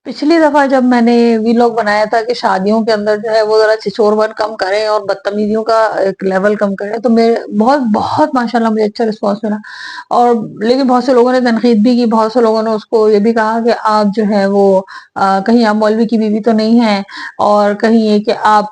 पिछली दफा जब मैंने वीलॉग बनाया था कि शादियों के अंदर जो है वो जरा छिछोरपन कम करें और बदतमीजियों का एक लेवल कम करें, तो मेरे बहुत बहुत माशाल्लाह मुझे अच्छा रिस्पांस मिला। और लेकिन बहुत से लोगों ने तनकीद भी की, बहुत से लोगों ने उसको ये भी कहा कि आप जो है वो कहीं आप मौलवी की बीवी तो नहीं है, और कहीं ये कि आप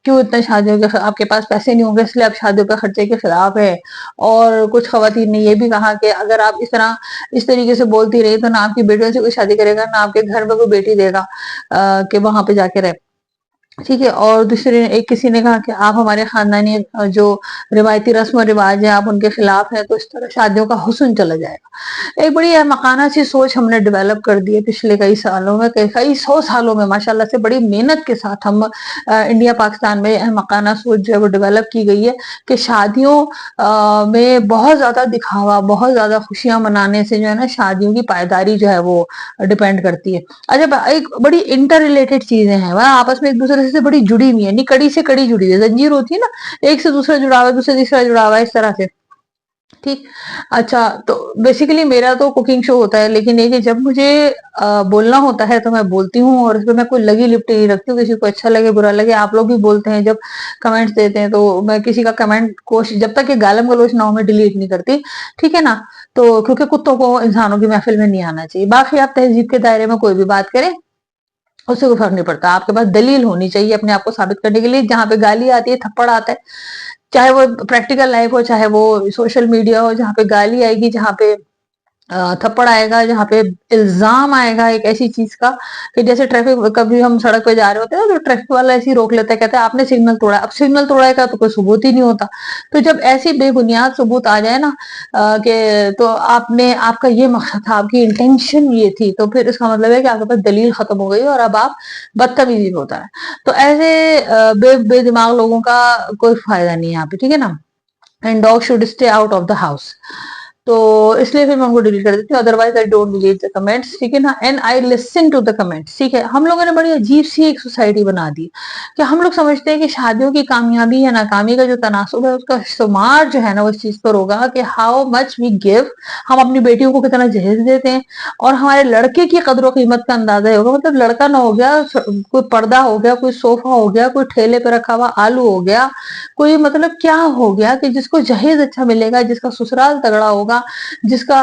क्यों इतने शादियों के आपके पास पैसे नहीं होंगे इसलिए आप शादियों पे खर्चे के खिलाफ है। और कुछ खवातीन ने ये भी कहा कि अगर आप इस तरीके से बोलती रही तो ना आपकी बेटियों से कोई शादी करेगा, ना आपके घर में कोई बेटी देगा कि वहां पे जाके रहे। ठीक है। और दूसरे एक किसी ने कहा कि आप हमारे खानदानी जो रिवायती रस्म और रिवाज है आप उनके खिलाफ है, तो इस तरह शादियों का हुस्न चला जाएगा। एक बड़ी अहमकाना सी सोच हमने डेवलप कर दी है पिछले कई सालों में, कई सौ सालों में माशाल्लाह से बड़ी मेहनत के साथ हम इंडिया पाकिस्तान में अहमकाना सोच जो है वो डेवलप की गई है कि शादियों में बहुत ज्यादा दिखावा, बहुत ज्यादा खुशियां मनाने से जो है ना शादियों की पायदारी जो है वो डिपेंड करती है। अच्छा, एक बड़ी इंटर रिलेटेड चीजें हैं, वह आपस में एक दूसरे से बड़ी जुड़ी हुई है, नहीं कड़ी से कड़ी जुड़ी हुई है, जंजीर होती है ना, एक से दूसरा जुड़ा हुआ है, दूसरे तीसरा जुड़ा हुआ है, इस तरह से। ठीक। अच्छा, तो बेसिकली मेरा तो कुकिंग शो होता है, लेकिन ये कि जब मुझे बोलना होता है तो मैं बोलती हूँ, और इसमें मैं कोई लगी लिपटी नहीं रखती हूँ, किसी को अच्छा लगे बुरा लगे। आप लोग भी बोलते हैं जब कमेंट्स देते हैं, तो मैं किसी का कमेंट कोशिश जब तक ये गालम गलोच ना हो मैं डिलीट नहीं करती। ठीक है ना। तो क्योंकि कुत्तों को इंसानों की महफिल में नहीं आना चाहिए। बाकी आप तहजीब के दायरे में कोई भी बात करें, उससे कोई फर्क नहीं पड़ता। आपके पास दलील होनी चाहिए अपने आप को साबित करने के लिए। जहां पे गाली आती है, थप्पड़ आता है, चाहे वो प्रैक्टिकल लाइफ हो, चाहे वो सोशल मीडिया हो, जहां पे गाली आएगी, जहां पे थप्पड़ आएगा, जहाँ पे इल्जाम आएगा एक ऐसी चीज का कि जैसे ट्रैफिक, कभी हम सड़क पे जा रहे होते हैं तो ट्रैफिक वाला ऐसे ही रोक लेता है, कहता है आपने सिग्नल तोड़ा। अब सिग्नल तोड़ा का तो कोई सबूत ही नहीं होता। तो जब ऐसी बेबुनियाद सबूत आ जाए ना कि तो आपने, आपका ये मकसद था, आपकी इंटेंशन ये थी, तो फिर इसका मतलब है कि आपके पास दलील खत्म हो गई और अब आप बदतमीजी होता है। तो ऐसे बेदिमाग लोगों का कोई फायदा नहीं है यहाँ पे। ठीक है ना। And dog should stay out of the house. तो इसलिए फिर मैं उनको डिलीट कर देती हूँ, otherwise I don't delete the comments. ठीक है ना। And I listen to the comments. ठीक है। हम लोगों ने बड़ी अजीब सी एक सोसाइटी बना दी कि हम लोग समझते हैं कि शादियों की कामयाबी या नाकामी का जो तनासुब है उसका शुमार जो है ना वो इस चीज पर होगा कि हाउ मच वी गिव, हम अपनी बेटियों को कितना जहेज देते हैं, और हमारे लड़के की कदर कीमत का अंदाजा होगा। मतलब लड़का ना हो गया, कोई पर्दा हो गया, कोई सोफा हो गया, कोई ठेले पे रखा हुआ आलू हो गया, कोई मतलब क्या हो गया कि जिसको जहेज अच्छा मिलेगा, जिसका ससुराल तगड़ा होगा, जिसका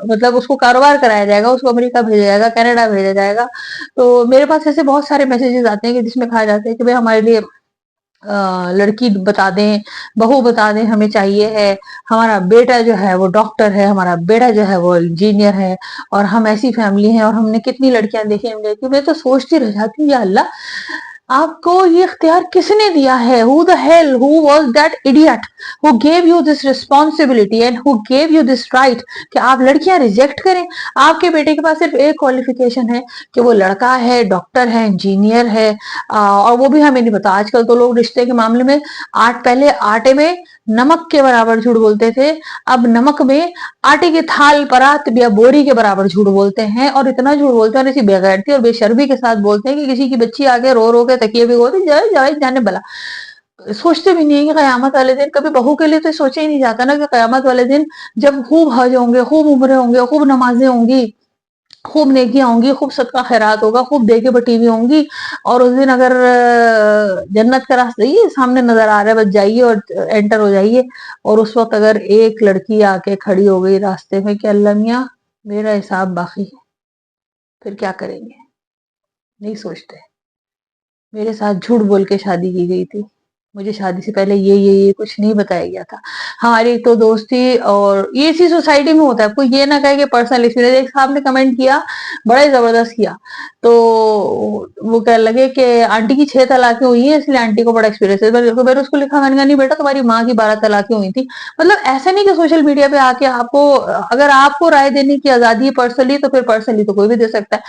मतलब उसको कारोबार कराया जाएगा, उसको अमेरिका भेजा जाएगा, कनाडा भेजा जाएगा। तो मेरे पास ऐसे बहुत सारे मैसेजेस आते हैं कि जिसमें कहा जाता है कि भाई हमारे लिए लड़की बता दें, बहू बता दें, हमें चाहिए है, हमारा बेटा जो है वो डॉक्टर है, हमारा बेटा जो है वो इंजीनियर है, और हम ऐसी फैमिली हैं, और हमने कितनी लड़कियां देखी हम देखी। मैं तो सोचती रह जाती हूँ, या अल्लाह आपको ये इख्तियार किसने दिया है? Who the hell, who was that idiot who gave you this responsibility and who gave you this right कि आप लड़कियां रिजेक्ट करें? आपके बेटे के पास सिर्फ एक क्वालिफिकेशन है कि वो लड़का है, डॉक्टर है, इंजीनियर है, और वो भी हमें नहीं पता। आजकल तो लोग रिश्ते के मामले में पहले आटे में नमक के बराबर झूठ बोलते थे, अब नमक में आटे की थाल परात या बोरी के बराबर झूठ बोलते हैं, और इतना झूठ बोलते हैं और इसी बेगैरती और बेशर्मी के साथ बोलते हैं कि किसी की बच्ची आगे रो रो के तकिए भिगोती जाए जाए जाने भला। सोचते भी नहीं है कि कयामत वाले दिन, कभी बहू के लिए तो सोचा ही नहीं जाता ना कि कयामत वाले दिन जब खूब हज होंगे, खूब उम्रे होंगे, खूब नमाजें होंगी, खूब नेकियां होंगी, खूब सदका खैरात होगा, खूब देके बटी हुई होंगी, और उस दिन अगर जन्नत का रास्ता ये सामने नजर आ रहा है, बस जाइए और एंटर हो जाइए। और उस वक्त अगर एक लड़की आके खड़ी हो गई रास्ते में कि अल्लाह मियां मेरा हिसाब बाकी है, फिर क्या करेंगे? नहीं सोचते। मेरे साथ झूठ बोल के शादी की गई थी, मुझे शादी से पहले ये कुछ नहीं बताया गया था। हमारी एक तो दोस्त थी, और ये इसी सोसाइटी में होता है, कोई ये ना कहे कि पर्सनल एक्सपीरियंस। एक साहब ने कमेंट किया, बड़ा ही जबरदस्त किया। तो वो कह लगे कि आंटी की 6 तलाकें हुई हैं इसलिए आंटी को बड़ा एक्सपीरियंस है। मैंने उसको लिखा, मैंने कहा नहीं बेटा, तुम्हारी माँ की 12 तलाकें हुई थी। मतलब ऐसा नहीं कि सोशल मीडिया पे आके आपको, अगर आपको राय देने की आजादी है पर्सनली, तो फिर पर्सनली तो कोई भी दे सकता है।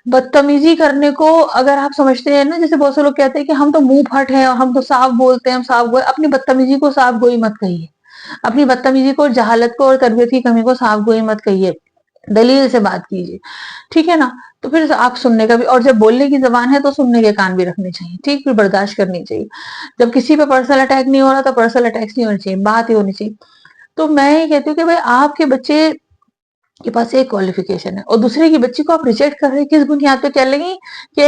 बदतमीजी करने को अगर आप समझते हैं ना, जैसे बहुत से लोग कहते हैं कि हम तो मुंह फट हैं और हम तो साफ बोलते हैं, हम साफ गोई, अपनी बदतमीजी को साफ गोई मत कहिए। अपनी बदतमीजी को, जहालत को और तरबियत की कमी को साफ गोई मत कहिए। दलील से बात कीजिए। ठीक है ना। तो फिर आप सुनने का भी, और जब बोलने की जबान है तो सुनने के कान भी रखने चाहिए। ठीक, फिर बर्दाश्त करनी चाहिए। जब किसी पे पर्सनल अटैक नहीं हो रहा तो पर्सनल अटैक्स नहीं होनी चाहिए, बात ही होनी चाहिए। तो मैं ये कहती हूँ कि भाई आपके बच्चे के पास एक क्वालिफिकेशन है और दूसरे की बच्ची को आप रिजेक्ट कर रहे हैं, किस बुनियाद पे कह लेंगी कि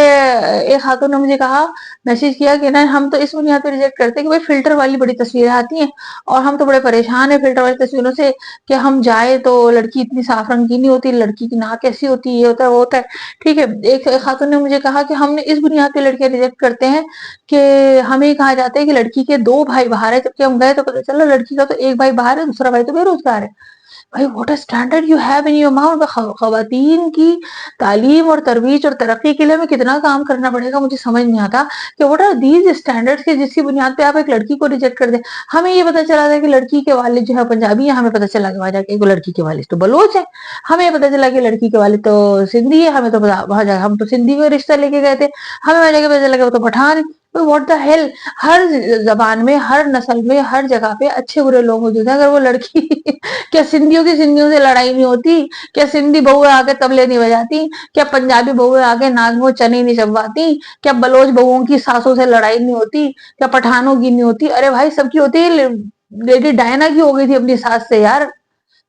एक खातून ने मुझे कहा, मैसेज किया कि ना हम तो इस बुनियाद पे रिजेक्ट करते हैं कि भाई फिल्टर वाली बड़ी तस्वीरें आती हैं और हम तो बड़े परेशान है फिल्टर वाली तस्वीरों से कि हम जाए तो लड़की इतनी साफ रंग की नहीं होती, लड़की की नाक कैसी होती है, ये होता है वो होता है। ठीक है, एक खातून ने मुझे कहा कि हमने इस बुनियाद पे लड़कियां रिजेक्ट करते हैं कि हमें कहा जाता है कि लड़की के 2 भाई बाहर है, जबकि हम गए तो पता चला लड़की का तो एक भाई बाहर है, दूसरा भाई तो बेरोजगार है। भाई what a standard you have in your mouth. खवातीन की तालीम और तरबीज और तरक्की के लिए हमें कितना काम करना पड़ेगा, मुझे समझ नहीं आता कि व्हाट आर दीज स्टैंडर्ड्स के जिसकी बुनियाद पे आप एक लड़की को रिजेक्ट कर दे। हमें ये पता चला था कि लड़की के वालिद जो है पंजाबी है, हमें पता चला कि वहां जाके एक लड़की के वालिद तो बलोच है, हमें पता चला कि लड़की के वालिद तो सिंधी है, हमें तो वहां जाकर हम तो सिंधी का रिश्ता लेके गए थे, हमें वहां जाके पता चला कि वो तो पठान है। What the hell. हर जबान में, हर नस्ल में, हर जगह पे अच्छे बुरे लोग मौजूद हैं। अगर वो लड़की क्या सिंधियों की सिंधियों से लड़ाई नहीं होती? क्या सिंधी बहुएं आके तबले नहीं बजाती? क्या पंजाबी बहुएं आके नाक में चने नहीं चबवाती? क्या बलोच बहुओं की सासों से लड़ाई नहीं होती? क्या पठानों की नहीं होती? अरे भाई सबकी होती है। लेडी डायना की हो गई थी अपनी सास से यार।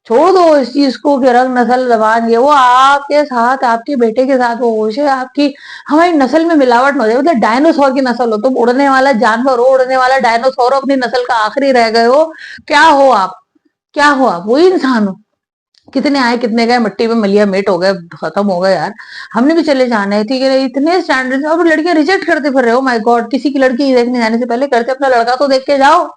छोड़ दो इस चीज को कि रंग नस्ल जबान ये वो, आपके साथ आपके बेटे के साथ वो होश है आपकी। हमारी नस्ल में मिलावट न हो जाए, मतलब डायनासोर की नस्ल हो तुम, उड़ने वाला जानवर हो, उड़ने वाला डायनासोर हो, अपनी नस्ल का आखिरी रह गए हो। क्या हो आप? क्या हो आप? वही इंसान हो। कितने आए कितने गए, मिट्टी में मलिया मेट हो गए, खत्म हो गए यार। हमने भी चले जाना है, ठीक है? इतने स्टैंडर्ड और लड़कियां रिजेक्ट करते फिर रहे हो। माय गॉड, किसी की लड़की देखने जाने से पहले घर से अपना लड़का तो देख के जाओ।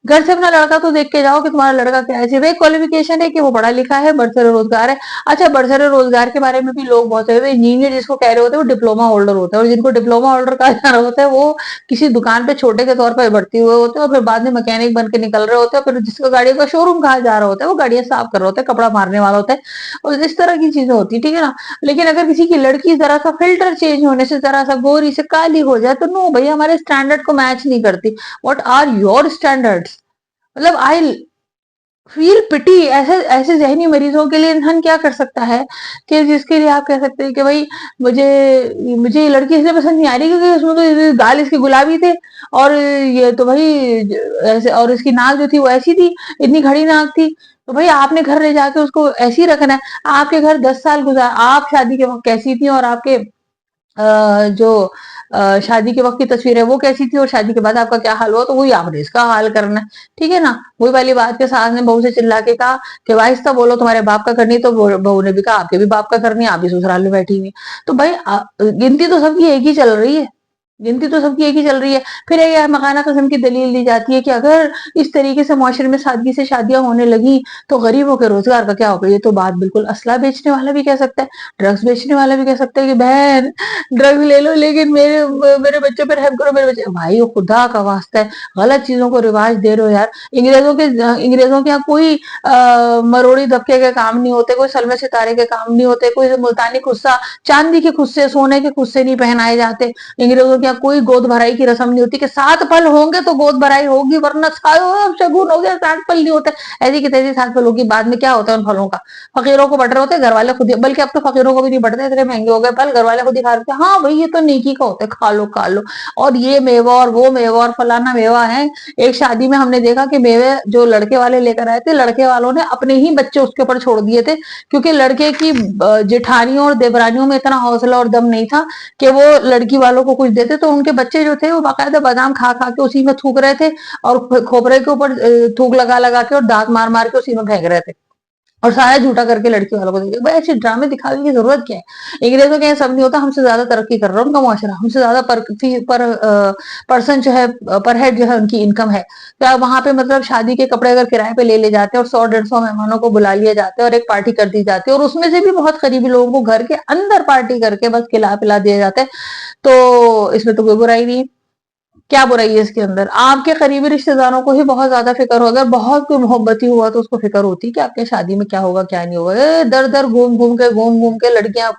घर से अपना लड़का तो देख के जाओ कि तुम्हारा लड़का क्या है, सिर्फ एक क्वालिफिकेशन है कि वो पढ़ा लिखा है, बरसर रोजगार है। अच्छा, बरसर रोजगार के बारे में भी लोग बहुत है, इंजीनियर जिसको कह रहे होते हैं वो डिप्लोमा होल्डर होता है, और जिनको डिप्लोमा होल्डर कहा जा रहा होता है वो किसी दुकान पे छोटे के तौर पर भर्ती हुए होते हैं और फिर बाद में मैकेनिक बन के निकल रहे होते हैं, फिर जिसको गाड़ियों का शोरूम कहा जा रहा होता है वो गाड़ियां साफ कर रहे होते हैं, कपड़ा मारने वाला होता है, और इस तरह की चीजें होती है, ठीक है ना? लेकिन अगर किसी की लड़की जरा सा फिल्टर चेंज होने से, जरा सा गोरी से काली हो जाए तो नो भाई, हमारे स्टैंडर्ड को मैच नहीं करती। What are your standards? मतलब आई फील पिटी ऐसे ऐसे जहनी मरीजों के लिए। इंसान क्या कर सकता है कि जिसके लिए आप कह सकते हैं कि भाई मुझे मुझे ये लड़की इसलिए पसंद नहीं आ रही क्योंकि उसमें तो गाल इसके गुलाबी थे, और ये तो भाई ऐसे, और इसकी नाक जो थी वो ऐसी थी, इतनी खड़ी नाक थी। तो भाई आपने घर ले जाके उसको ऐसे ही रखना है। आपके घर 10 साल गुजार, आप शादी के वक्त कैसी थी और आपके जो शादी के वक्त की तस्वीर है वो कैसी थी और शादी के बाद आपका क्या हाल हुआ, तो वही आपने इसका हाल करना है, ठीक है ना? वही वाली बात के सास ने बहू से चिल्ला के कहा कि आहिस्ता बोलो, तुम्हारे बाप का करनी, तो बहू ने भी कहा आपके भी बाप का करनी, आप भी ससुराल में बैठी हुई। तो भाई गिनती तो सबकी एक ही चल रही है, गिनती तो सबकी एक ही चल रही है। फिर ये मकाना किस्म की दलील दी जाती है कि अगर इस तरीके से मुआशरे में सादगी से शादियां होने लगी तो गरीबों के रोजगार का क्या होगा। ये तो बात बिल्कुल असला बेचने वाला भी कह सकता है, ड्रग्स बेचने वाला भी कह सकता है कि बहन ड्रग्स ले लो लेकिन मेरे मेरे बच्चों पर रहम करो, मेरे बच्चे। भाई वो खुदा का वास्ता है, गलत चीजों को रिवाज दे रहे हो यार। अंग्रेजों के यहाँ कोई मरोड़ी दबके के काम नहीं होते, कोई सलमे सितारे के काम नहीं होते, कोई मुल्तानी खुस्सा, चांदी के खुस्से, सोने के खुस्से नहीं पहनाए जाते। अंग्रेजों के यहाँ कोई गोद भराई की रस्म नहीं होती कि 7 फल होंगे तो गोद भराई होगी, वरना शगुन हो गया, 7 फल नहीं होते। ऐसी की तैसी 7 फल होगी। बाद में क्या होता है उन फलों का? फकीरों को बट रहे होते, घर वाले खुद ही, बल्कि अब तो फकीरों को भी नहीं बटते, इतने महंगे हो गए फल, घर वाले खुद ही खा रहे थे। हाँ भाई ये तो नेकी का होता है, खा लो खा लो। और ये मेवा और वो मेवा और फलाना मेवा है। एक शादी में हमने देखा कि मेवे जो लड़के वाले लेकर आए थे, लड़के वालों ने अपने ही बच्चे उसके ऊपर छोड़ दिए थे, क्योंकि लड़के की जेठानियों और देवरानियों में इतना हौसला और दम नहीं था कि वो लड़की वालों को कुछ देते। तो उनके बच्चे जो थे वो बाकायदा बादाम खा खा के उसी में थूक रहे थे, और खोपरे के ऊपर थूक लगा लगा के और दांत मार मार के उसी में फेंक रहे थे, और सारा झूठा करके लड़की वालों को देखे। भाई ऐसे ड्रामे दिखाने की जरूरत क्या है? अंग्रेजों के यहाँ सब नहीं होता, हमसे ज्यादा तरक्की कर रहा है उनका मुआशरा, हमसे ज्यादा पर्सन जो है, पर हेड जो है उनकी इनकम है। तो वहां पे मतलब शादी के कपड़े अगर किराए पे ले ले जाते हैं और 100-150 मेहमानों को बुला लिया जाता है और एक पार्टी कर दी जाती है, और उसमें से भी बहुत करीबी लोगों को घर के अंदर पार्टी करके बस खिला पिला दिया जाता है, तो इसमें तो कोई बुराई नहीं है। क्या बुराई है इसके अंदर? आपके करीबी रिश्तेदारों को ही बहुत ज्यादा फिक्र हो, अगर बहुत कोई मोहब्बती हुआ तो उसको फिक्र होती कि आपके शादी में क्या होगा क्या नहीं होगा। दर दर घूम घूम के लड़कियां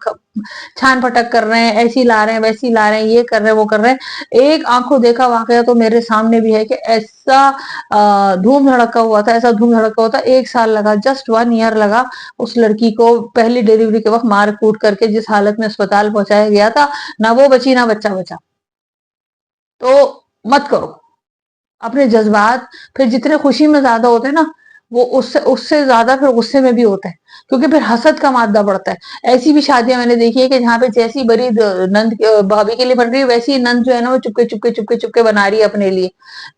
छान पटक कर रहे हैं, ऐसी ला रहे हैं वैसी ला रहे हैं, ये कर रहे हैं वो कर रहे हैं। एक आंखों देखा वाकया तो मेरे सामने भी है कि ऐसा धूम धड़का हुआ था, ऐसा धूम धड़का हुआ था। 1 साल लगा, जस्ट 1 ईयर लगा उस लड़की को पहली डिलीवरी के वक्त मार कूट करके जिस हालत में अस्पताल पहुंचाया गया था, ना वो बची ना बच्चा बचा। तो मत करो अपने जज्बात, फिर जितने खुशी में ज्यादा होते हैं ना, وہ اس سے زیادہ پھر غصے میں بھی ہوتا ہے، کیونکہ پھر حسد کا مادہ بڑھتا ہے۔ ایسی بھی شادیاں میں نے دیکھی ہے کہ جہاں پہ جیسی بڑی نند بھابھی کے لیے بن رہی ہے، ویسی نند جو ہے نا وہ چپکے چپکے چپکے چپکے بنا رہی ہے اپنے لیے۔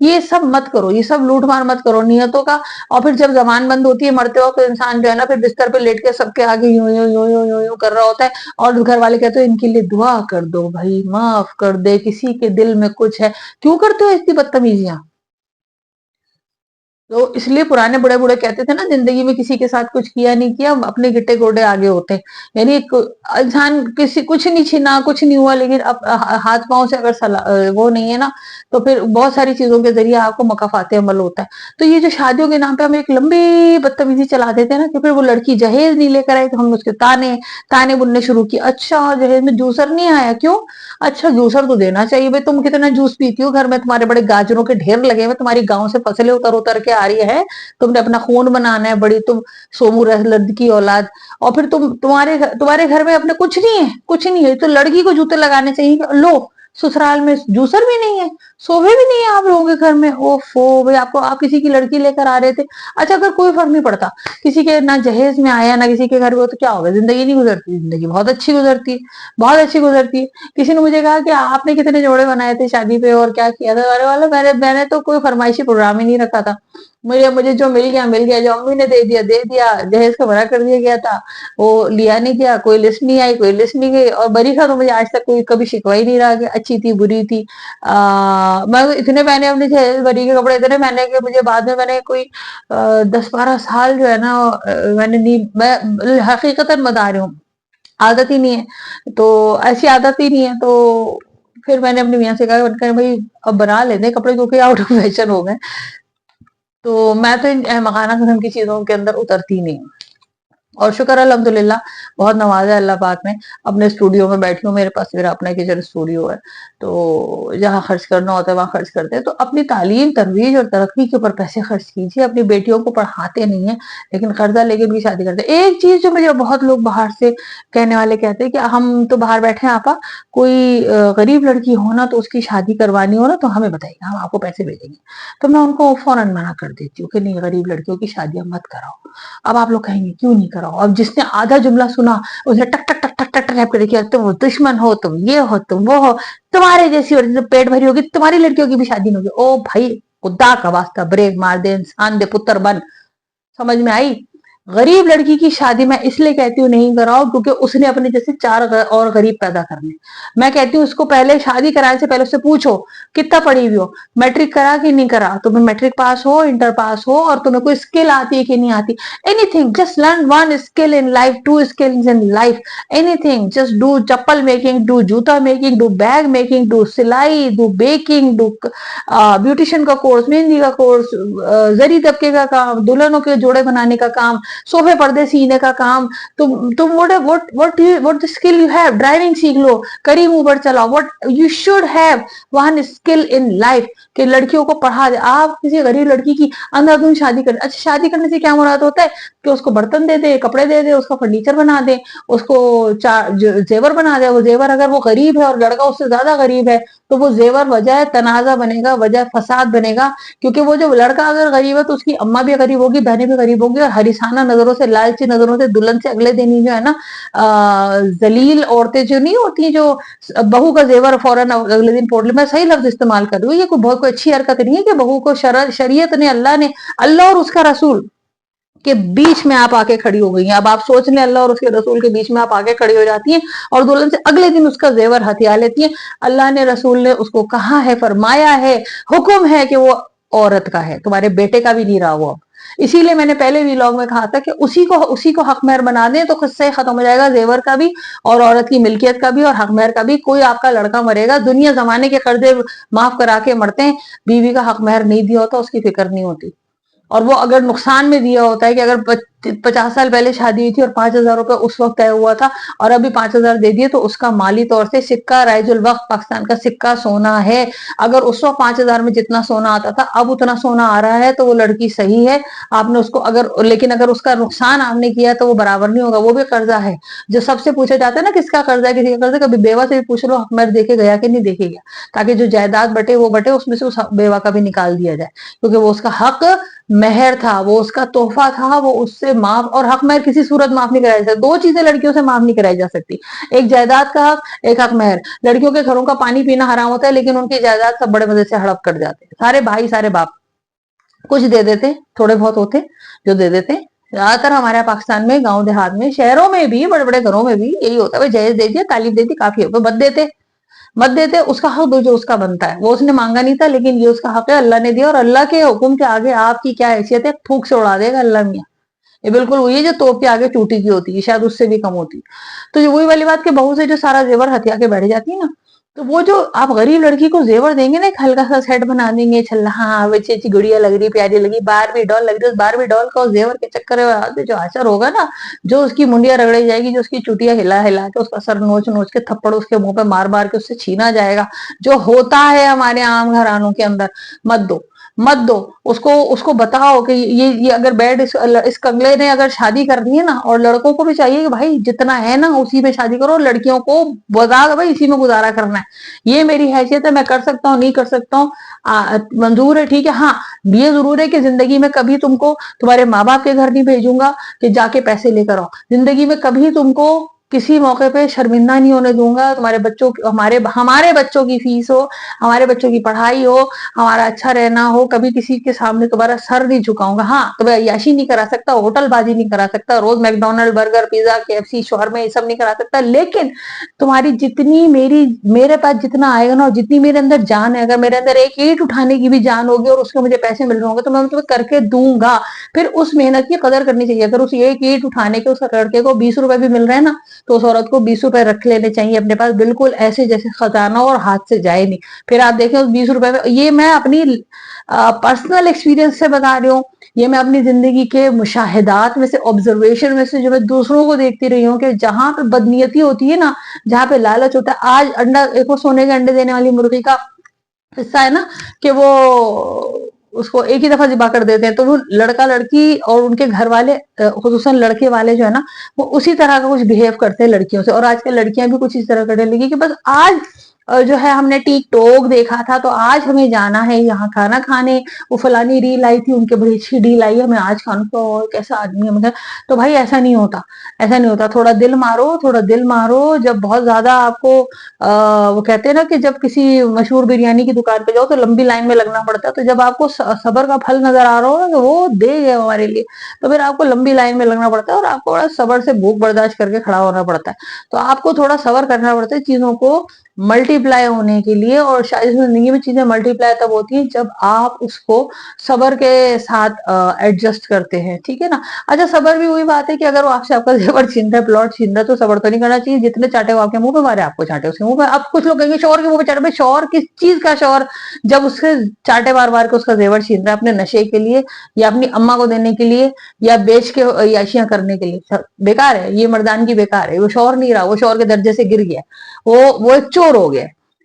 یہ سب مت کرو، یہ سب لوٹ مار مت کرو نیتوں کا۔ اور پھر جب زبان بند ہوتی ہے مرتے وقت، تو انسان جو ہے نا پھر بستر پہ لیٹ کے سب کے آگے یوں یوں یوں یوں یوں یوں کر رہا ہوتا ہے، اور گھر والے کہتے ہیں ان کے لیے دعا کر دو بھائی، معاف کر دے، کسی کے دل میں کچھ ہے، کیوں کرتے ہو اتنی بدتمیزیاں؟ تو اس لیے پرانے بڑے بوڑھے کہتے تھے نا، زندگی میں کسی کے ساتھ کچھ کیا نہیں کیا، اپنے گٹے گوڑے آگے ہوتے ہیں۔ یعنی انسان کسی کچھ نہیں چھینا، کچھ نہیں ہوا، لیکن ہاتھ پاؤں سے اگر وہ نہیں ہے نا، تو پھر بہت ساری چیزوں کے ذریعے آپ کو مکافات عمل ہوتا ہے۔ تو یہ جو شادیوں کے نام پہ ہم ایک لمبی بدتمیزی چلا دیتے ہیں نا، کہ پھر وہ لڑکی جہیز نہیں لے کر آئی تو ہم نے اس کے تانے بننے شروع کی، اچھا جہیز میں جوسر نہیں آیا، کیوں؟ اچھا جوسر تو دینا چاہیے بھائی، تم کتنا جوس پیتی ہو گھر میں، تمہارے بڑے گاجروں کے ڈھیر لگے ہوئے، تمہاری گاؤں سے فصلیں اتر اتر کے آ رہی ہے، تم نے اپنا خون بنانا ہے، بڑی تم سومو رہلد کی اولاد، اور پھر تمہارے گھر میں اپنے کچھ نہیں ہے، کچھ نہیں ہے، تو لڑکی کو جوتے لگانے چاہیے کہ لو سسرال میں جوسر بھی نہیں ہے، صوفے بھی نہیں ہے آپ لوگوں کے گھر میں، اوفو بھائی، آپ کسی کی لڑکی لے کر آ رہے تھے، اچھا اگر کوئی فرق نہیں پڑتا، کسی کے نہ جہیز میں آیا نہ کسی کے گھر میں، تو کیا ہوگا، زندگی نہیں گزرتی؟ زندگی بہت اچھی گزرتی ہے، بہت اچھی گزرتی ہے۔ کسی نے مجھے کہا کہ آپ نے کتنے جوڑے بنائے تھے شادی پہ اور کیا کیا تھا، ارے والا میں نے تو کوئی فرمائشی پروگرام ہی نہیں رکھا تھا، مجھے جو مل گیا مل گیا، جو امی نے دے دیا دے دیا، جہیز کا بڑا کر دیا گیا تھا، وہ لیا نہیں گیا، کوئی لسٹ نہیں آئی، کوئی لسٹ نہیں گئی، اور بری کا تو مجھے آج تک کوئی کبھی شکوا ہی نہیں رہا کہ اچھی تھی بری تھی۔ میں اتنے پہنے اپنے جہیز بری کے کپڑے اتنے پہنے کہ مجھے بعد میں نے کوئی 10-12 سال جو ہے نا، میں حقیقتاً بتا رہی ہوں، عادت ہی نہیں ہے، تو ایسی عادت ہی نہیں ہے، تو پھر میں نے اپنے میاں سے کہا بھائی اب بنا لیتے کپڑے، کیونکہ آؤٹ آف فیشن ہو گئے، تو میں تو ان احمقانہ قسم کی چیزوں کے اندر اترتی نہیں ہوں۔ اور شکر الحمدللہ، بہت نوازا ہے اللہ پاک نے، اپنے اسٹوڈیو میں بیٹھی ہوں، میرے پاس میرا اپنا کچن اسٹوڈیو ہے، تو جہاں خرچ کرنا ہوتا ہے وہاں خرچ کرتے ہیں۔ تو اپنی تعلیم ترویج اور ترقی کے اوپر پیسے خرچ کیجیے، اپنی بیٹیوں کو پڑھاتے نہیں ہیں لیکن قرضہ لے کے ان کی شادی کرتے ہیں۔ ایک چیز جو مجھے بہت لوگ باہر سے کہنے والے کہتے ہیں کہ ہم تو باہر بیٹھے ہیں آپا، کوئی غریب لڑکی ہو نا تو اس کی شادی کروانی ہو نا تو ہمیں بتائیے گا، ہم آپ کو پیسے بھیجیں گے۔ تو میں ان کو فوراً منع کر دیتی ہوں کہ نہیں، غریب لڑکیوں کی شادیاں مت کراؤ۔ اب آپ لوگ کہیں گے کیوں نہیں کراؤ؟ اب جس نے آدھا جملہ سنا اس نے ٹک ٹک ٹک ٹک ٹک ٹک کر دیکھا، تم دشمن ہو، تم یہ ہو، تم وہ ہو، تمہارے جیسی اور پیٹ بھری ہوگی تمہاری لڑکیوں کی بھی شادی نہیں ہوگی۔ او بھائی، خدا کا واسطہ بریک مار دے، انسان دے پتر بن، سمجھ میں آئی؟ غریب لڑکی کی شادی میں اس لیے کہتی ہوں نہیں کراؤ کیونکہ اس نے اپنے جیسے 4 اور غریب پیدا کرنے۔ میں کہتی ہوں اس کو پہلے شادی کرانے سے پہلے اس سے پوچھو کتنا پڑھی ہوئی ہو، میٹرک کرا کہ نہیں کرا، تمہیں میٹرک پاس ہو، انٹر پاس ہو، اور تمہیں کوئی اسکل آتی ہے کہ نہیں آتی، anything, just learn 1 skill in life, 2 skills in life, anything, just do chappal making, do juta making, do bag making, do silai, do baking, do beautician کا کورس، مہندی کا کورس، زری دبکے کا کام، دلہنوں کے جوڑے بنانے کا کام، صوفے پردے سینے کا کام، تم what the skill you have، driving سیکھ لو، کریم اوبر چلاؤ، what you should have 1 skill in life، کہ لڑکیوں کو پڑھا دے۔ آپ کسی غریب لڑکی کی اندھادھند شادی کریں، اچھا شادی کرنے سے کیا مراد ہوتا ہے کہ اس کو برتن دے دے، کپڑے دے دے، اس کا فرنیچر بنا دے، اس کو زیور بنا دے، وہ زیور اگر وہ غریب ہے اور لڑکا اس سے زیادہ غریب ہے تو وہ زیور وجہ تنازع بنے گا، وجہ فساد بنے گا، کیونکہ وہ جو لڑکا اگر غریب ہے تو اس کی اماں بھی غریب ہوگی، بہنیں بھی غریب ہوگی، اور ہریسانہ نظروں سے، لالچی نظروں سے دلہن سے اگلے دن ہی جو ہے نا ذلیل عورتیں جو نہیں ہوتی، جو بہو کا زیور فوراً اگلے دن پوٹ لے، میں صحیح لفظ استعمال کر رہی ہوں، یہ کوئی بہت کوئی اچھی حرکت نہیں ہے کہ بہو کو شریعت نے، اللہ اور اس کا رسول کے بیچ میں آپ آ کے کھڑی ہو گئی ہیں۔ اب آپ سوچ لیں، اللہ اور اس کے رسول کے بیچ میں آپ آگے کھڑی ہو جاتی ہیں اور دلہن سے اگلے دن اس کا زیور ہتھیا لیتی ہیں۔ اللہ نے، رسول نے اس کو کہا ہے، فرمایا ہے، حکم ہے کہ وہ عورت کا ہے، تمہارے بیٹے کا بھی نہیں رہا وہ اب۔ اسی لیے میں نے پہلے ویلاگ میں کہا تھا کہ اسی کو حق مہر بنا دیں تو قصہ ہی ختم ہو جائے گا، زیور کا بھی اور عورت کی ملکیت کا بھی اور حق مہر کا بھی۔ کوئی آپ کا لڑکا مرے گا، دنیا زمانے کے قرضے معاف کرا کے مرتے ہیں، بیوی کا حق مہر نہیں دیا ہوتا، اس کی فکر نہیں ہوتی، اور وہ اگر نقصان میں دیا ہوتا ہے کہ اگر 50 साल पहले शादी हुई थी और 5,000 रुपए उस वक्त तय हुआ था और अभी 5,000 दे दिए, तो उसका माली तौर से सिक्का राइजुल वक्त पाकिस्तान का सिक्का सोना है। अगर उस वक्त 5,000 में जितना सोना आता था अब उतना सोना आ रहा है तो वो लड़की सही है। आपने उसको अगर, लेकिन अगर उसका नुकसान आपने किया तो वो बराबर नहीं होगा, वो भी कर्जा है। जो सबसे पूछा जाता है ना किसका कर्जा है किसी का कर्जा, कभी बेवा से भी पूछ लो हक महर देके गया कि नहीं देके गया, ताकि जो जायदाद बटे वो बटे, उसमें से उस बेवा का भी निकाल दिया जाए, क्योंकि वो उसका हक महर था, वो उसका तोहफा था, वो उससे माफ, और हक महर किसी सूरत माफ नहीं कराया जा सकता। दो चीजें लड़कियों से माफ नहीं कराई जा सकती, एक जायदाद का हक, एक हक महर। लड़कियों के घरों का पानी पीना हराम होता है, लेकिन उनकी जायदाद सब बड़े मजे से हड़प कर जाते हैं। सारे भाई सारे बाप कुछ दे देते, थोड़े बहुत होते जो दे देते। ज्यादातर हमारे यहाँ पाकिस्तान में गांव देहात में, शहरों में भी, बड़े बड़े घरों में भी यही होता है, जहेज दे दिया, तालीफ दे दी, काफी है, मत देते, मत देते, उसका हक दो जो उसका बनता है। वो उसने मांगा नहीं था, लेकिन ये उसका हक है, अल्लाह ने दिया, और अल्लाह के हुक्म के आगे आपकी क्या हैसियत है, फूंक से उड़ा देगा अल्लाह मियाँ। ये बिल्कुल वही है जो तोप के आगे टूटी की होती है, शायद उससे भी कम होती। तो ये वही वाली बात कि बहू से जो सारा जेवर हथिया के बैठ जाती है ना, तो वो जो आप गरीब लड़की को जेवर देंगे ना, एक हल्का सा सेट बना देंगे, छल्ला, हाँ अच्छी अच्छी गुड़िया लग रही, प्यारी लगी, बारबी डॉल लग रही, उस बारबी डॉल का जेवर के चक्कर में जो असर होगा ना, जो उसकी मुंडिया रगड़ी जाएगी, जो उसकी चुटिया हिला हिला के, उसका सर नोच नोच के, थप्पड़ उसके मुंह पे मार मार के उससे छीना जाएगा, जो होता है हमारे आम घरानों के अंदर, मत दो, मत दो। उसको उसको बताओ कि ये अगर बेड इस कंगले ने अगर शादी करनी है ना, और लड़कों को भी चाहिए कि भाई जितना है ना उसी में शादी करो, लड़कियों को बता भाई इसी में गुजारा करना है, ये मेरी हैसियत है, मैं कर सकता हूँ, नहीं कर सकता हूँ, मंजूर है, ठीक है। हाँ, ये जरूर है कि जिंदगी में कभी तुमको तुम्हारे माँ बाप के घर नहीं भेजूंगा कि जाके पैसे लेकर आओ, जिंदगी में कभी तुमको किसी मौके पे शर्मिंदा नहीं होने दूंगा, तुम्हारे बच्चों हमारे हमारे बच्चों की फीस हो, हमारे बच्चों की पढ़ाई हो, हमारा अच्छा रहना हो, कभी किसी के सामने तुम्हारा सर नहीं झुकाऊंगा। हाँ, तुम्हें अय्याशी नहीं करा सकता, होटलबाजी नहीं करा सकता, रोज McDonald burger pizza KFC shawarma ये सब नहीं करा सकता, लेकिन तुम्हारी जितनी मेरे पास जितना आएगा ना, और जितनी मेरे अंदर जान है, अगर मेरे अंदर एक ईंट उठाने की भी जान होगी और उसके मुझे पैसे मिल रहे होंगे तो मैं तुम्हें करके दूंगा। फिर उस मेहनत की कदर करनी चाहिए। अगर उस एक ईंट उठाने के उस लड़के को 20 रुपए भी मिल रहे हैं ना, तो उस औरत को 20 रुपए रख लेने चाहिए अपने पास, बिल्कुल ऐसे जैसे खजाना और हाथ से जाए नहीं। फिर आप देखें उस 20 रुपए में, ये मैं अपनी पर्सनल एक्सपीरियंस से बता रही हूँ, ये मैं अपनी जिंदगी के मुशाहिदात में से, ऑब्जर्वेशन में से, जो मैं दूसरों को देखती रही हूँ कि जहां पे बदनीयती होती है ना, जहां पे लालच होता है। आज अंडा, एक वो सोने के अंडे देने वाली मुर्गी का किस्सा है ना, कि वो उसको एक ही दफा जिबा कर देते हैं, तो वो लड़का लड़की और उनके घर वाले, खुसूसन लड़के वाले जो है ना, वो उसी तरह का कुछ बिहेव करते हैं लड़कियों से, और आजकल लड़कियां भी कुछ इस तरह करने लगी कि बस आज जो है हमने टिक टॉक देखा था तो आज हमें जाना है यहाँ खाना खाने, वो फलानी रील आई थी, उनके बड़ी अच्छी रील आई है, हमें आज खाना, तो कैसा आदमी है मतलब। तो भाई ऐसा नहीं होता, ऐसा नहीं होता, थोड़ा दिल मारो, थोड़ा दिल मारो। जब बहुत ज्यादा आपको वो कहते हैं ना कि जब किसी मशहूर बिरयानी की दुकान पे जाओ तो लंबी लाइन में लगना पड़ता है, तो जब आपको सबर का फल नजर आ रहा हो ना कि वो दे गए हमारे लिए, तो फिर आपको लंबी लाइन में लगना पड़ता है, और आपको बड़ा सबर से भूख बर्दाश्त करके खड़ा होना पड़ता है। तो आपको थोड़ा सबर करना पड़ता है चीजों को मल्टीप्लाई होने के लिए, और शायद जिंदगी में चीजें मल्टीप्लाई तब होती है जब आप उसको सबर के साथ एडजस्ट करते हैं, ठीक है ना। अच्छा, सबर भी वही बात है कि अगर वो आपसे आपका जेवर छीन रहा है, प्लॉट छीन रहा है, तो सबर तो नहीं करना चाहिए, जितने चाटे वो आपके मुंह पे मारे आपको चाटे उसके मुंह पे। अब कुछ लोग कहेंगे शौहर के मुंह पे चाटे, भाई शौहर किस चीज का शौहर, जब उसके चाटे बार बार के उसका जेवर छीन रहा है अपने नशे के लिए, या अपनी अम्मा को देने के लिए, या बेच के याशियां करने के लिए, बेकार है ये, मर्दानगी बेकार है, वो शौहर नहीं रहा, वो शौहर के दर्जे से गिर गया, वो एक चोर हो गया,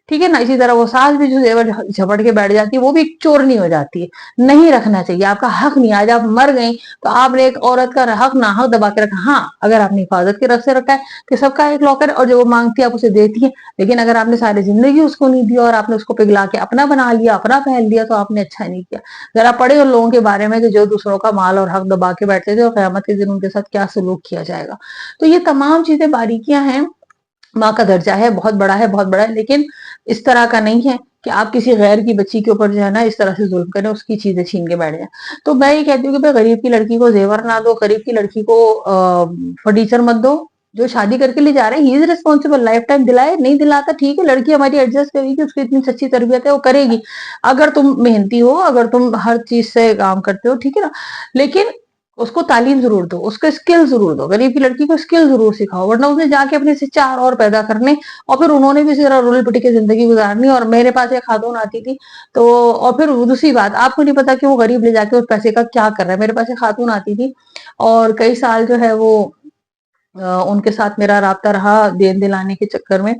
ठीक है ना। इसी तरह वो सास भी जो जेवर झपट के बैठ जाती है, वो भी एक चोरनी हो जाती है। नहीं रखना चाहिए, आपका हक नहीं। आज आप मर गई तो आपने एक औरत का हक ना हक दबा के रखा। हाँ, अगर आपने हिफाजत के रख से रखा है कि सबका एक लॉकर है और जो वो मांगती है आप उसे देती है, लेकिन अगर आपने सारी जिंदगी उसको नहीं दिया और आपने उसको पिघला के अपना बना लिया, अपना पहन लिया, तो आपने अच्छा नहीं किया। जरा पढ़े उन लोगों के बारे में कि जो दूसरों का माल और हक दबा के बैठते थे, और कयामत के दिन उनके साथ क्या सलूक किया जाएगा। तो ये तमाम चीजें बारीकियां हैं। माँ का दर्जा है, बहुत बड़ा है, बहुत बड़ा है, लेकिन इस तरह का नहीं है कि आप किसी गैर की बच्ची के ऊपर जो है ना इस तरह से जुल्म करें, उसकी चीजें छीन के बैठ जाए। तो मैं ये कहती हूँ कि भाई गरीब की लड़की को जेवर ना दो, गरीब की लड़की को फर्नीचर मत दो। जो शादी करके ले जा रहे हैं he is responsible, life time दिलाए, नहीं दिलाता ठीक है, लड़की हमारी एडजस्ट करेगी, उसकी इतनी सच्ची तरबियत है वो करेगी। अगर तुम मेहनती हो, अगर तुम हर चीज से काम करते हो, ठीक है ना। लेकिन उसको तालीम जरूर दो, उसको स्किल जरूर दो, गरीब की लड़की को स्किल जरूर सिखाओ, वरना उसे जाके अपने से 4 और पैदा करने और फिर उन्होंने भी जरा रोल पिटी के जिंदगी गुजारनी। और मेरे पास एक खातून आती थी तो, और फिर दूसरी बात, आपको नहीं पता कि वो गरीब ले जाके उस पैसे का क्या कर रहा है। मेरे पास एक खातून आती थी और कई साल जो है वो उनके साथ मेरा राब्ता रहा देन दिलाने के चक्कर में,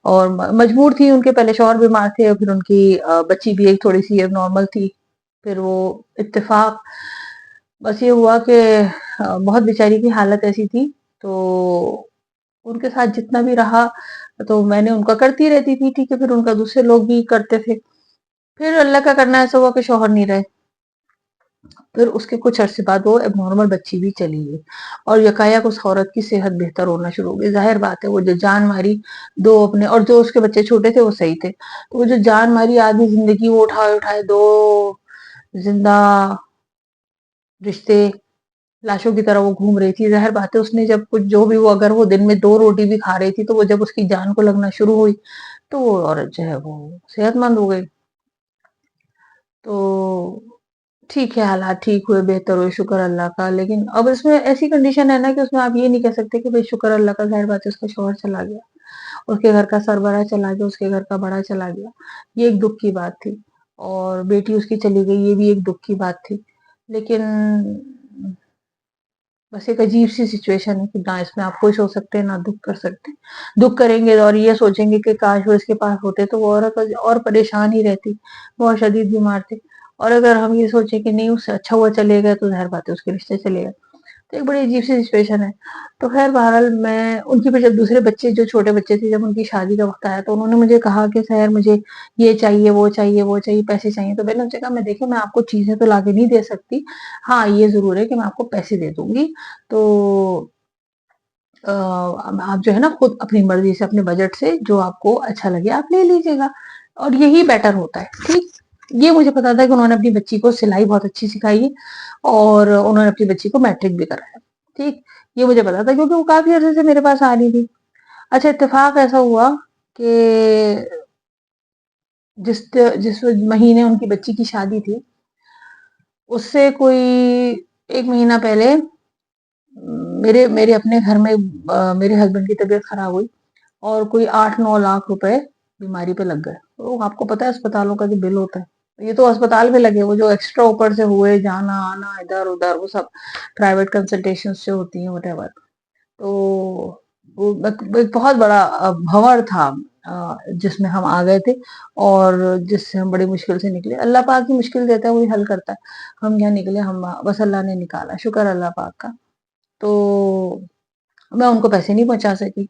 और मजबूर थी, उनके पहले शौहर बीमार थे और फिर उनकी बच्ची भी एक थोड़ी सी नॉर्मल थी। फिर वो इत्तेफाक बस ये हुआ कि बहुत बेचारी की हालत ऐसी थी, तो उनके साथ जितना भी रहा तो मैंने उनका करती रहती थी, ठीक है, फिर उनका दूसरे लोग भी करते थे। फिर अल्लाह का करना ऐसा हुआ कि शौहर नहीं रहे, फिर उसके कुछ अरसे बाद वो एबनॉर्मल बच्ची भी चली गई और यकायक उस औरत की सेहत बेहतर होना शुरू हो गई। जाहिर बात है वो जो जान मारी दो अपने, और जो उसके बच्चे छोटे थे वो सही थे, तो वो जो जान मारी आधी जिंदगी वो उठाए उठाए दो जिंदा रिश्ते लाशों की तरह वो घूम रही थी। जाहिर बात है उसने जब कुछ जो भी वो, अगर वो दिन में 2 रोटी भी खा रही थी तो वो जब उसकी जान को लगना शुरू हुई तो वो औरत जो है वो सेहतमंद हो गई। तो ठीक है, हालात ठीक हुए, बेहतर हुए, शुक्र अल्लाह का। लेकिन अब इसमें ऐसी कंडीशन है ना कि उसमें आप ये नहीं कह सकते कि भाई शुक्र अल्लाह का, जाहिर बात है उसका शौहर चला गया, उसके घर का सरबरा चला गया, उसके घर का बड़ा चला गया, ये एक दुख की बात थी। और बेटी उसकी चली गई, ये भी एक दुख की बात थी। लेकिन बस एक अजीब सी सिचुएशन है कि ना इसमें आप खुश हो सकते हैं ना दुख कर सकते हैं। दुख करेंगे और ये सोचेंगे कि काश वो इसके पास होते तो वो औरत और परेशान ही रहती, बहुत शदीद बीमार थे। और अगर हम ये सोचे कि नहीं उससे अच्छा हुआ चले गए तो जाहिर बात है उसके रिश्ते चले गए, तो एक बड़ी अजीब सी सिचुएशन है। तो खैर बहरहाल मैं उनकी, फिर जब दूसरे बच्चे जो छोटे बच्चे थे जब उनकी शादी का वक्त आया तो उन्होंने मुझे कहा कि सहर मुझे ये चाहिए वो चाहिए वो चाहिए, पैसे चाहिए। तो मैंने उनसे कहा मैं देखिए मैं आपको चीजें तो लाके नहीं दे सकती, हाँ ये जरूर है कि मैं आपको पैसे दे दूंगी। तो आप जो है ना खुद अपनी मर्जी से अपने बजट से जो आपको अच्छा लगे आप ले लीजिएगा, और यही बेटर होता है। ठीक, ये मुझे पता था कि उन्होंने अपनी बच्ची को सिलाई बहुत अच्छी सिखाई है और उन्होंने अपनी बच्ची को मैट्रिक भी कराया। ठीक, ये मुझे पता था क्योंकि वो काफी अर्से से मेरे पास आ रही थी। अच्छा, इत्तेफाक ऐसा हुआ कि जिस जिस महीने उनकी बच्ची की शादी थी उससे कोई 1 महीना पहले मेरे मेरे अपने घर में मेरे हस्बैंड की तबीयत खराब हुई और कोई 8-9 लाख रुपए बीमारी पे लग गए। तो आपको पता है अस्पतालों का जो बिल होता है, ये तो अस्पताल में लगे, वो जो एक्स्ट्रा ऊपर से हुए जाना आना इधर उधर वो सब प्राइवेट कंसल्टेशन से होती है वटेवर। तो वो एक बहुत बड़ा भंवर था जिसमें हम आ गए थे और जिससे हम बड़ी मुश्किल से निकले। अल्लाह पाक ही मुश्किल देता है, वही हल करता है। हम क्या निकले, हम बस अल्लाह ने निकाला, शुक्र अल्लाह पाक का। तो मैं उनको पैसे नहीं पहुंचा सकी।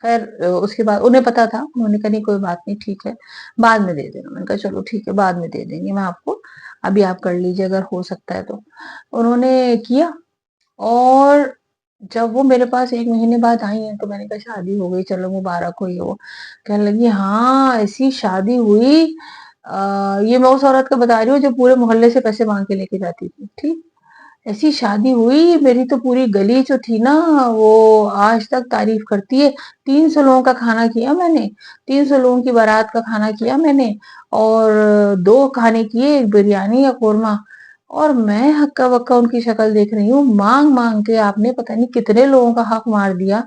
खैर उसके बाद उन्हें पता था, उन्होंने कहा नहीं कोई बात नहीं, ठीक है बाद में दे देना। मैंने कहा चलो ठीक है बाद में दे देंगे मैं आपको, अभी आप कर लीजिए अगर हो सकता है तो। उन्होंने किया, और जब वो मेरे पास 1 महीने बाद आई हैं तो मैंने कहा शादी हो गई, चलो मुबारक हो ये वो। कहने लगी हाँ ऐसी शादी हुई, ये मैं उस औरत का बता रही हूँ जो पूरे मोहल्ले से पैसे मांग के लेके जाती थी। ठीक, ऐसी शादी हुई, मेरी तो पूरी गली जो थी ना वो आज तक तारीफ करती है। 300 लोगों का खाना किया मैंने, 300 लोगों की बारात का खाना किया मैंने, और 2 खाने किए, एक बिरयानी या कोरमा। और मैं हक्का बक्का उनकी शक्ल देख रही हूँ, मांग मांग के आपने पता नहीं कितने लोगों का हक मार दिया।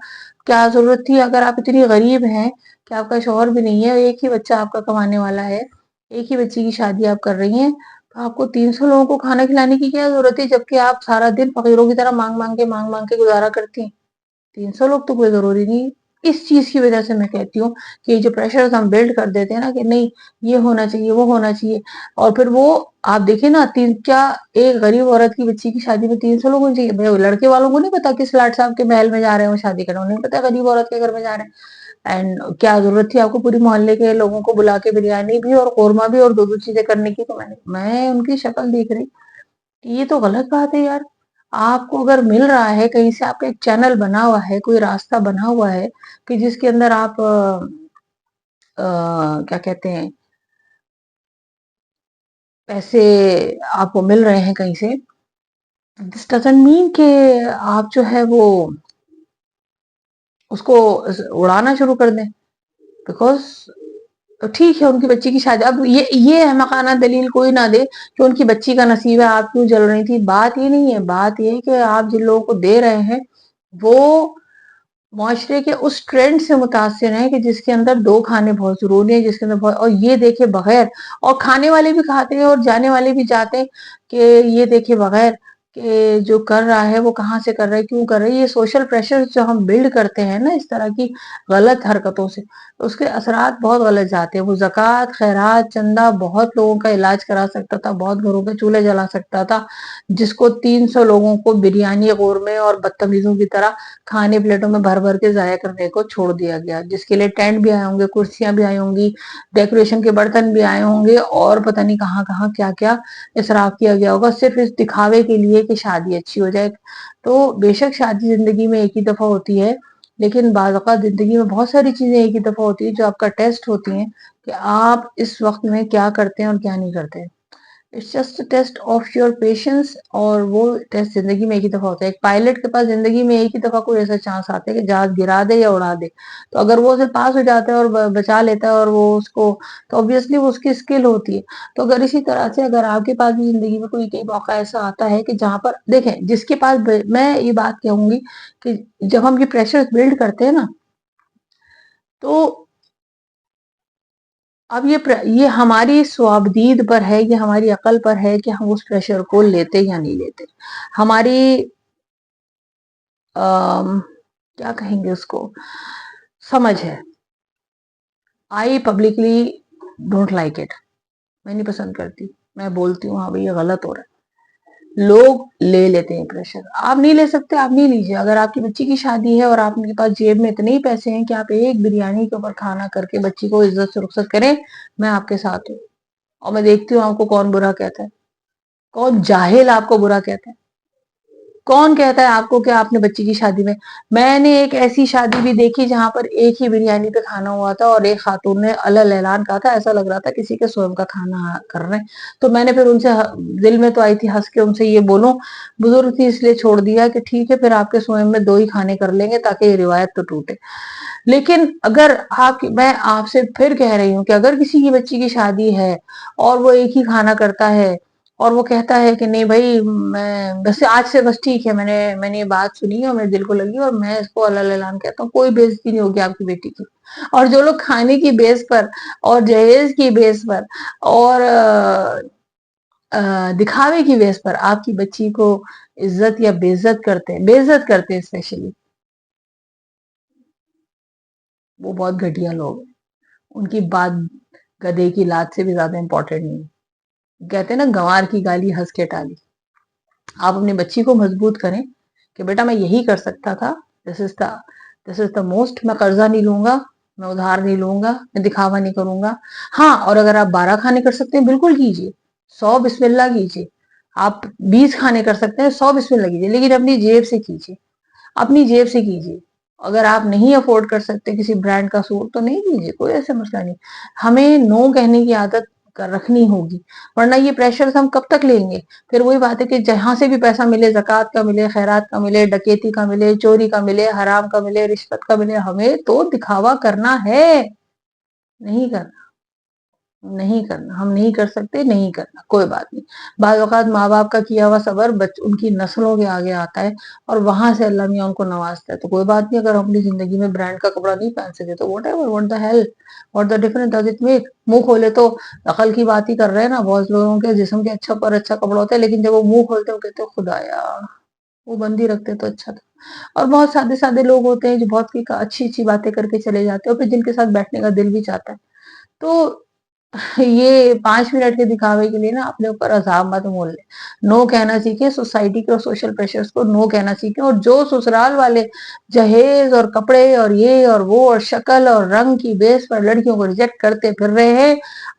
क्या जरूरत थी, अगर आप इतनी गरीब हैं कि आपका शौहर भी नहीं है, एक ही बच्चा आपका कमाने वाला है, एक ही बच्ची की शादी आप कर रही हैं, तो आपको 300 लोगों को खाना खिलाने की क्या जरूरत है, जबकि आप सारा दिन फकीरों की तरह मांग मांग के गुजारा करती हैं। 300 लोग तो कोई जरूरी नहीं। इस चीज की वजह से मैं कहती हूँ कि ये जो प्रेशर हम बिल्ड कर देते हैं ना कि नहीं ये होना चाहिए वो होना चाहिए, और फिर वो आप देखिए ना तीन क्या, एक गरीब औरत की बच्ची की शादी में 300 लोग होने चाहिए। भाई लड़के वालों को नहीं पता किस लाट साहब के महल में जा रहे हैं वो शादी करने, उन्हें नहीं पता गरीब औरत के घर में जा रहे हैं। एंड क्या जरूरत थी आपको पूरी मोहल्ले के लोगों को बुला के बिरयानी भी और कोरमा भी और दो दो चीजें करने की। तो मैं उनकी शक्ल देख रही, ये तो गलत बात है यार। आपको अगर मिल रहा है कहीं से, आपका एक चैनल बना हुआ है, कोई रास्ता बना हुआ है कि जिसके अंदर आप क्या कहते हैं पैसे आपको मिल रहे हैं कहीं से, दिस डजंट मीन कि आप जो है वो उसको उड़ाना शुरू कर दें। बिकॉज تو ٹھیک ہے ان کی بچی کی شادی، اب یہ احمقانہ دلیل کوئی نہ دے کہ ان کی بچی کا نصیب ہے آپ کیوں جل رہی تھی. بات یہ نہیں ہے، بات یہ ہے کہ آپ جن لوگوں کو دے رہے ہیں وہ معاشرے کے اس ٹرینڈ سے متاثر ہیں کہ جس کے اندر دو کھانے بہت ضروری ہیں، جس کے اندر بہت، اور یہ دیکھے بغیر، اور کھانے والے بھی کھاتے ہیں اور جانے والے بھی جاتے ہیں کہ یہ دیکھے بغیر کہ جو کر رہا ہے وہ کہاں سے کر رہا ہے، کیوں کر رہا ہے. یہ سوشل پریشر جو ہم بلڈ کرتے ہیں نا اس طرح کی غلط حرکتوں سے، اس کے اثرات بہت غلط جاتے ہیں. وہ زکوٰۃ، خیرات، چندہ بہت لوگوں کا علاج کرا سکتا تھا، بہت گھروں کے چولہے جلا سکتا تھا، جس کو 300 لوگوں کو بریانی قورمے اور بدتمیزوں کی طرح کھانے پلیٹوں میں بھر بھر کے ضائع کرنے کو چھوڑ دیا گیا، جس کے لیے ٹینٹ بھی آئے ہوں گے، کرسیاں بھی آئی ہوں گی، ڈیکوریشن کے برتن بھی آئے ہوں گے، اور پتہ نہیں کہاں کہاں کیا کیا اسراف کیا گیا ہوگا صرف اس دکھاوے کے لیے کہ شادی اچھی ہو جائے. تو بے شک شادی زندگی میں ایک ہی دفعہ ہوتی ہے، لیکن بعض اوقات زندگی میں بہت ساری چیزیں ایک ہی دفعہ ہوتی ہیں جو آپ کا ٹیسٹ ہوتی ہیں کہ آپ اس وقت میں کیا کرتے ہیں اور کیا نہیں کرتے. It's just test of your patience, اور وہ ٹیسٹ زندگی میں ایک ہی دفعہ ہوتا ہے. ایک پائلٹ کے پاس زندگی میں ایک ہی دفعہ کوئی ایسا چانس آتا ہے کہ جہاز گرا دے یا اڑا دے، تو اگر وہ اسے پاس ہو جاتا ہے اور بچا لیتا ہے اور وہ اس کو، تو obviously وہ اس کی اسکل ہوتی ہے. تو اگر اسی طرح سے اگر آپ کے پاس بھی زندگی میں کوئی موقع ایسا آتا ہے کہ جہاں پر دیکھیں جس کے پاس، میں یہ بات کہوں گی کہ جب ہم یہ پریشر بلڈ کرتے ہیں نا، تو اب یہ ہماری سوابدید پر ہے، یہ ہماری عقل پر ہے کہ ہم اس پریشر کو لیتے یا نہیں لیتے. ہماری کیا کہیں گے اس کو، سمجھ ہے. آئی پبلکلی ڈونٹ لائک اٹ، میں نہیں پسند کرتی، میں بولتی ہوں ہاں بھئی یہ غلط ہو رہا ہے. لوگ لے لیتے ہیں پریشر، آپ نہیں لے سکتے آپ نہیں لیجیے. اگر آپ کی بچی کی شادی ہے اور آپ کے پاس جیب میں اتنے ہی پیسے ہیں کہ آپ ایک بریانی کے اوپر کھانا کر کے بچی کو عزت سے رخصت کریں، میں آپ کے ساتھ ہوں. اور میں دیکھتی ہوں آپ کو کون برا کہتا ہے، کون جاہل آپ کو برا کہتا ہے، کون کہتا ہے آپ کو کہ آپ نے بچی کی شادی میں نے ایک ایسی شادی بھی دیکھی جہاں پر ایک ہی بریانی پہ کھانا ہوا تھا اور ایک خاتون نے الل اعلان کہا تھا، ایسا لگ رہا تھا کسی کے سوئم کا کھانا کر رہے ہیں. تو میں نے پھر ان سے دل میں تو آئی تھی ہنس کے ان سے یہ بولوں، بزرگ تھی اس لیے چھوڑ دیا کہ ٹھیک ہے پھر آپ کے سوئم میں 2 ہی کھانے کر لیں گے تاکہ یہ روایت تو ٹوٹے. لیکن اگر میں آپ سے پھر کہہ رہی ہوں کہ اگر کسی کی بچی کی شادی ہے اور وہ ایک ہی کھانا کرتا ہے اور وہ کہتا ہے کہ نہیں بھائی میں بس آج سے بس ٹھیک ہے، میں نے یہ بات سنی اور میرے دل کو لگی اور میں اس کو الل اعلان کہتا ہوں، کوئی بےعزتی نہیں ہوگی آپ کی بیٹی کی. اور جو لوگ کھانے کی بیس پر اور جہیز کی بیس پر اور دکھاوے کی بیس پر آپ کی بچی کو عزت یا بے عزت کرتے ہیں، بے عزت کرتے ہیں اسپیشلی، وہ بہت گھٹیا لوگ ہیں. ان کی بات گدھے کی لات سے بھی زیادہ امپورٹنٹ نہیں. کہتے ہیں نا گنوار کی گالی ہنس کے ٹالی. آپ اپنی بچی کو مضبوط کریں کہ بیٹا میں یہی کر سکتا تھا، دس از دا موسٹ، میں قرضہ نہیں لوں گا، میں ادھار نہیں لوں گا، میں دکھاوا نہیں کروں گا. ہاں، اور اگر آپ 12 کھانے کر سکتے ہیں بالکل کیجیے، 100 بسم اللہ کیجیے. آپ 20 کھانے کر سکتے ہیں، 100 بسم اللہ کیجیے، لیکن اپنی جیب سے کیجیے، اپنی جیب سے کیجیے. اگر آپ نہیں افورڈ کر سکتے کسی برانڈ کا سوٹ تو نہیں کیجیے، کوئی ایسا مسئلہ نہیں. ہمیں نو کہنے کی عادت رکھنی ہوگی، ورنہ یہ پریشر ہم کب تک لیں گے. پھر وہی بات ہے کہ جہاں سے بھی پیسہ ملے، زکوٰۃ کا ملے، خیرات کا ملے، ڈکیتی کا ملے، چوری کا ملے، حرام کا ملے، رشوت کا ملے، ہمیں تو دکھاوا کرنا ہے. نہیں کرنا، نہیں کرنا، ہم نہیں کر سکتے، نہیں کرنا، کوئی بات نہیں. بعض اوقات ماں باپ کا کیا ہوا صبر ان کی نسلوں کے آگے آتا ہے اور وہاں سے اللہ میاں ان کو نوازتا ہے. تو کوئی بات نہیں، اگر ہم اپنی زندگی میں برانڈ کا کپڑا نہیں پہن سکے تو what the hell, what the difference does it make. منہ کھولے تو عقل کی بات ہی کر رہے ہیں نا. بہت لوگوں کے جسم کے اچھا پر اچھا کپڑا ہوتا ہے، لیکن جب وہ منہ کھولتے ہیں وہ کہتے ہیں خدایا وہ بندی رکھتے تو اچھا تھا. اور بہت سادے سادے لوگ ہوتے ہیں جو بہت اچھی اچھی باتیں کر کے چلے جاتے ہیں اور پھر جن کے ساتھ بیٹھنے کا دل بھی چاہتا ہے. تو یہ 5 منٹ کے دکھاوے کے لیے نا اپنے اوپر عذاب مت مول لیں. نو کہنا سیکھیں، سوسائٹی کے اور سوشل پریشرز کو نو کہنا سیکھیں. اور جو سسرال والے جہیز اور کپڑے اور یہ اور وہ اور شکل اور رنگ کی بیس پر لڑکیوں کو ریجیکٹ کرتے پھر رہے ہیں،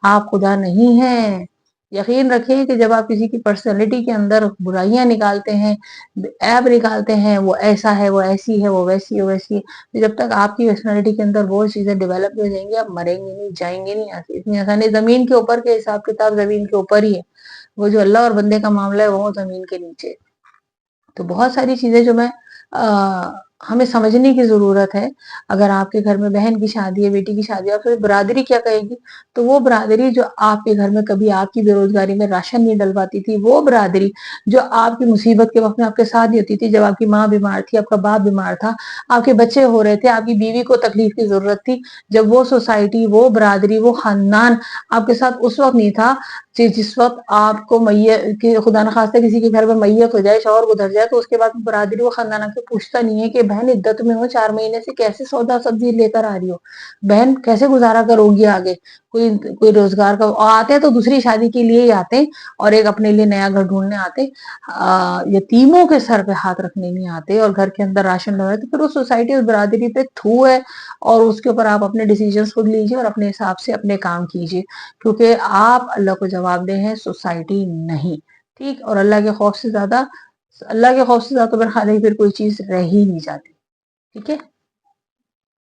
آپ خدا نہیں ہیں. یقین رکھیں کہ جب آپ کسی کی پرسنالٹی کے اندر برائیاں نکالتے ہیں، عیب نکالتے ہیں، وہ ایسا ہے، وہ ایسی ہے، وہ ویسی ہے، ویسی ہے، جب تک آپ کی پرسنالٹی کے اندر وہ چیزیں ڈیولپ ہو جائیں گی آپ مریں گے نہیں، جائیں گے نہیں. اتنی آسانی زمین کے اوپر کے حساب کتاب زمین کے اوپر ہی ہے، وہ جو اللہ اور بندے کا معاملہ ہے وہ زمین کے نیچے. تو بہت ساری چیزیں جو میں ہمیں سمجھنے کی ضرورت ہے. اگر آپ کے گھر میں بہن کی شادی ہے، بیٹی کی شادی ہے، پھر برادری کیا کہے گی؟ تو وہ برادری جو آپ کے گھر میں کبھی آپ کی بے روزگاری میں راشن نہیں ڈلواتی تھی، وہ برادری جو آپ کی مصیبت کے وقت میں آپ کے ساتھ نہیں ہوتی تھی، جب آپ کی ماں بیمار تھی، آپ کا باپ بیمار تھا، آپ کے بچے ہو رہے تھے، آپ کی بیوی کو تکلیف کی ضرورت تھی، جب وہ سوسائٹی، وہ برادری، وہ خاندان آپ کے ساتھ اس وقت نہیں تھا جس وقت آپ کو خدا نخواستہ کسی کے گھر میں میت ہو جائے، شوہر گزر جائے، تو اس کے بعد برادری و خاندان آپ کو پوچھتا نہیں ہے کہ بہن عدت میں ہو، 4 مہینے سے کیسے سودا سبزی لے کر آ رہی ہو، بہن کیسے گزارا کرو گی آگے، کوئی روزگار کا آتے تو دوسری شادی کے لیے ہی آتے، اور ایک اپنے لیے نیا گھر ڈھونڈنے آتے، یتیموں کے سر پہ ہاتھ رکھنے نہیں آتے، اور گھر کے اندر راشن ڈالے. تو پھر وہ سوسائٹی اور برادری پہ تھو ہے، اور اس کے اوپر آپ اپنے ڈیسیجنز خود لیجیے اور اپنے حساب سے اپنے کام کیجیے، کیونکہ آپ اللہ کو جواب دہ ہیں، سوسائٹی نہیں. ٹھیک. اور اللہ کے خوف سے زیادہ پھر خالی پھر کوئی چیز رہ ہی نہیں جاتی. ٹھیک ہے.